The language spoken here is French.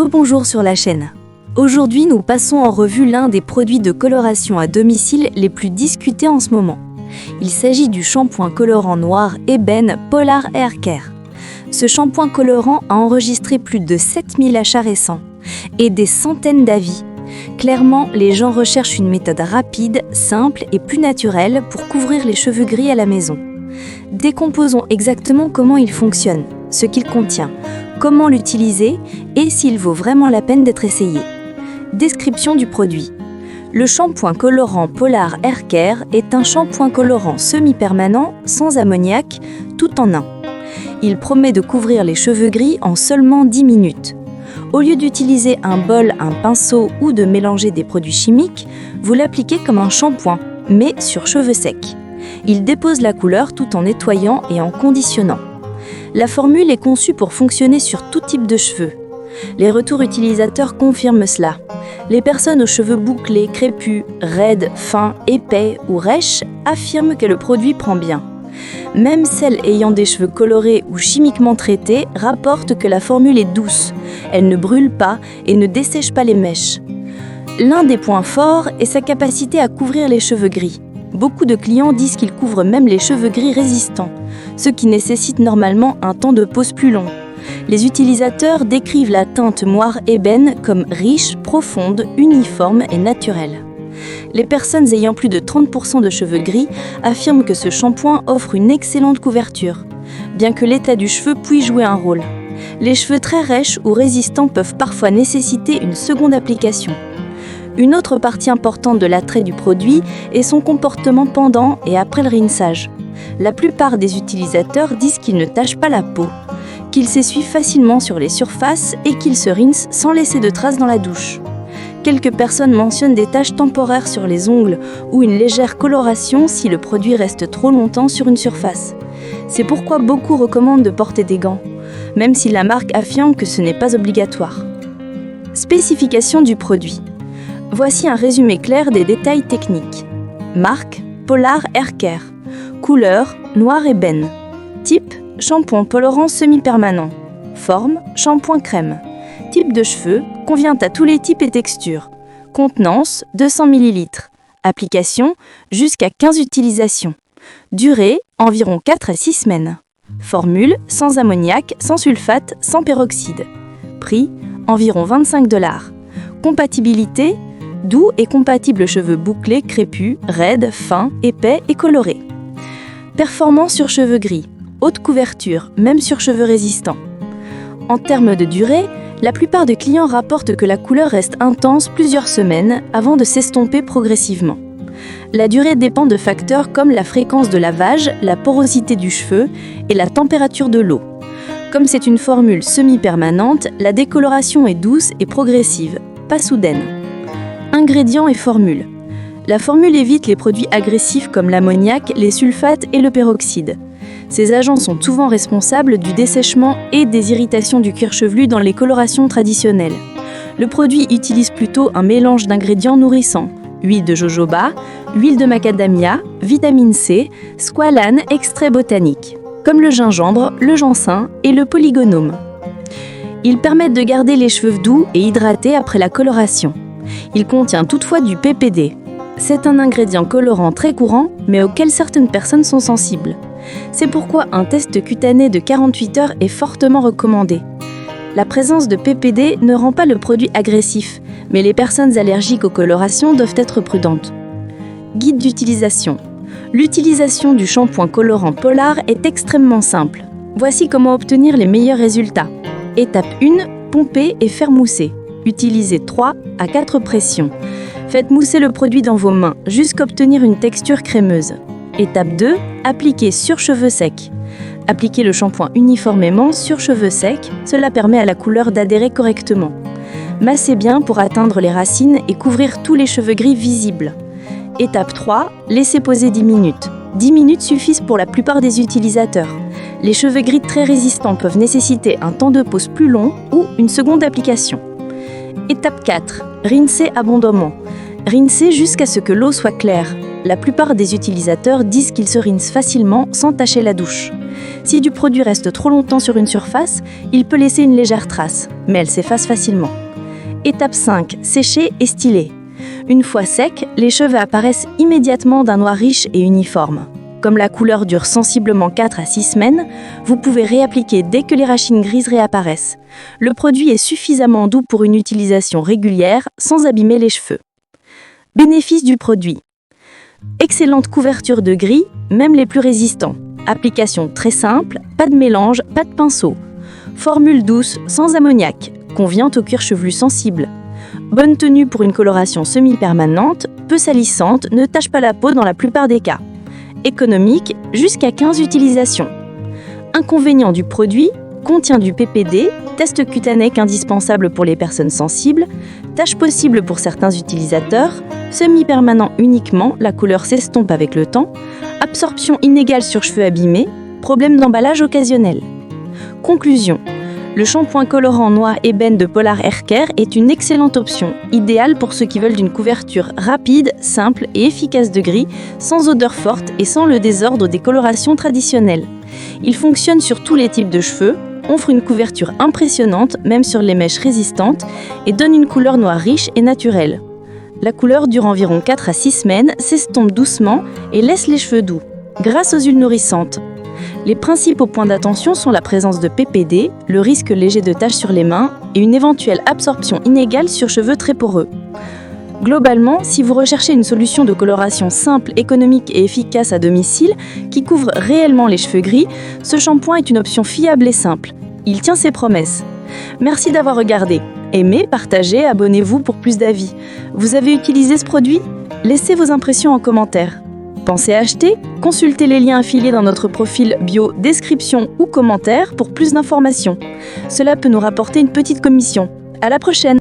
Rebonjour sur la chaîne. Aujourd'hui, nous passons en revue l'un des produits de coloration à domicile les plus discutés en ce moment. Il s'agit du shampoing colorant noir ébène Polar Hair Care. Ce shampoing colorant a enregistré plus de 7000 achats récents et des centaines d'avis. Clairement, les gens recherchent une méthode rapide, simple et plus naturelle pour couvrir les cheveux gris à la maison. Décomposons exactement comment il fonctionne, ce qu'il contient, comment l'utiliser et s'il vaut vraiment la peine d'être essayé. Description du produit. Le shampoing colorant Polar Hair Care est un shampoing colorant semi-permanent sans ammoniac, tout en un. Il promet de couvrir les cheveux gris en seulement 10 minutes. Au lieu d'utiliser un bol, un pinceau ou de mélanger des produits chimiques, vous l'appliquez comme un shampoing, mais sur cheveux secs. Il dépose la couleur tout en nettoyant et en conditionnant. La formule est conçue pour fonctionner sur tout type de cheveux. Les retours utilisateurs confirment cela. Les personnes aux cheveux bouclés, crépus, raides, fins, épais ou rêches affirment que le produit prend bien. Même celles ayant des cheveux colorés ou chimiquement traités rapportent que la formule est douce. Elle ne brûle pas et ne dessèche pas les mèches. L'un des points forts est sa capacité à couvrir les cheveux gris. Beaucoup de clients disent qu'il couvre même les cheveux gris résistants, ce qui nécessite normalement un temps de pose plus long. Les utilisateurs décrivent la teinte moire ébène comme riche, profonde, uniforme et naturelle. Les personnes ayant plus de 30% de cheveux gris affirment que ce shampoing offre une excellente couverture, bien que l'état du cheveu puisse jouer un rôle. Les cheveux très rêches ou résistants peuvent parfois nécessiter une seconde application. Une autre partie importante de l'attrait du produit est son comportement pendant et après le rinçage. La plupart des utilisateurs disent qu'il ne tache pas la peau, qu'il s'essuie facilement sur les surfaces et qu'il se rince sans laisser de traces dans la douche. Quelques personnes mentionnent des taches temporaires sur les ongles ou une légère coloration si le produit reste trop longtemps sur une surface. C'est pourquoi beaucoup recommandent de porter des gants, même si la marque affirme que ce n'est pas obligatoire. Spécification du produit. Voici un résumé clair des détails techniques. Marque, Polar Hair Care. Couleur, noir ébène. Type, shampoing colorant semi-permanent. Forme, shampoing crème. Type de cheveux, convient à tous les types et textures. Contenance, 200 ml. Application, jusqu'à 15 utilisations. Durée, environ 4 à 6 semaines. Formule, sans ammoniac, sans sulfate, sans peroxyde. Prix, environ 25 $. Compatibilité, doux et compatible cheveux bouclés, crépus, raides, fins, épais et colorés. Performance sur cheveux gris, haute couverture, même sur cheveux résistants. En termes de durée, la plupart des clients rapportent que la couleur reste intense plusieurs semaines avant de s'estomper progressivement. La durée dépend de facteurs comme la fréquence de lavage, la porosité du cheveu et la température de l'eau. Comme c'est une formule semi-permanente, la décoloration est douce et progressive, pas soudaine. Ingrédients et formules. La formule évite les produits agressifs comme l'ammoniac, les sulfates et le peroxyde. Ces agents sont souvent responsables du dessèchement et des irritations du cuir chevelu dans les colorations traditionnelles. Le produit utilise plutôt un mélange d'ingrédients nourrissants, huile de jojoba, huile de macadamia, vitamine C, squalane, extrait botanique, comme le gingembre, le ginseng et le polygonome. Ils permettent de garder les cheveux doux et hydratés après la coloration. Il contient toutefois du PPD. C'est un ingrédient colorant très courant, mais auquel certaines personnes sont sensibles. C'est pourquoi un test cutané de 48 heures est fortement recommandé. La présence de PPD ne rend pas le produit agressif, mais les personnes allergiques aux colorations doivent être prudentes. Guide d'utilisation. L'utilisation du shampoing colorant Polar est extrêmement simple. Voici comment obtenir les meilleurs résultats. Étape 1, pomper et faire mousser. Utilisez 3 à 4 pressions. Faites mousser le produit dans vos mains jusqu'à obtenir une texture crémeuse. Étape 2, appliquez sur cheveux secs. Appliquez le shampoing uniformément sur cheveux secs, cela permet à la couleur d'adhérer correctement. Massez bien pour atteindre les racines et couvrir tous les cheveux gris visibles. Étape 3, laissez poser 10 minutes. 10 minutes suffisent pour la plupart des utilisateurs. Les cheveux gris très résistants peuvent nécessiter un temps de pose plus long ou une seconde application. Étape 4, rincez abondamment. Rincez jusqu'à ce que l'eau soit claire. La plupart des utilisateurs disent qu'ils se rincent facilement sans tacher la douche. Si du produit reste trop longtemps sur une surface, il peut laisser une légère trace, mais elle s'efface facilement. Étape 5. Sécher et styler. Une fois secs, les cheveux apparaissent immédiatement d'un noir riche et uniforme. Comme la couleur dure sensiblement 4 à 6 semaines, vous pouvez réappliquer dès que les rachines grises réapparaissent. Le produit est suffisamment doux pour une utilisation régulière sans abîmer les cheveux. Bénéfices du produit. Excellente couverture de gris, même les plus résistants. Application très simple, pas de mélange, pas de pinceau. Formule douce, sans ammoniac, convient au cuir chevelu sensible. Bonne tenue pour une coloration semi-permanente, peu salissante, ne tache pas la peau dans la plupart des cas. Économique, jusqu'à 15 utilisations. Inconvénient du produit, contient du PPD, test cutanéique indispensable pour les personnes sensibles, taches possibles pour certains utilisateurs, semi-permanent uniquement, la couleur s'estompe avec le temps, absorption inégale sur cheveux abîmés, problème d'emballage occasionnel. Conclusion. Le shampoing colorant noir ébène de Polar Hair Care est une excellente option, idéale pour ceux qui veulent d'une couverture rapide, simple et efficace de gris, sans odeur forte et sans le désordre des colorations traditionnelles. Il fonctionne sur tous les types de cheveux, offre une couverture impressionnante, même sur les mèches résistantes, et donne une couleur noire riche et naturelle. La couleur dure environ 4 à 6 semaines, s'estompe doucement et laisse les cheveux doux, grâce aux huiles nourrissantes. Les principaux points d'attention sont la présence de PPD, le risque léger de taches sur les mains et une éventuelle absorption inégale sur cheveux très poreux. Globalement, si vous recherchez une solution de coloration simple, économique et efficace à domicile qui couvre réellement les cheveux gris, ce shampoing est une option fiable et simple. Il tient ses promesses. Merci d'avoir regardé. Aimez, partagez, abonnez-vous pour plus d'avis. Vous avez utilisé ce produit ? Laissez vos impressions en commentaire. Pensez à acheter ? Consultez les liens affiliés dans notre profil bio, description ou commentaire pour plus d'informations. Cela peut nous rapporter une petite commission. À la prochaine!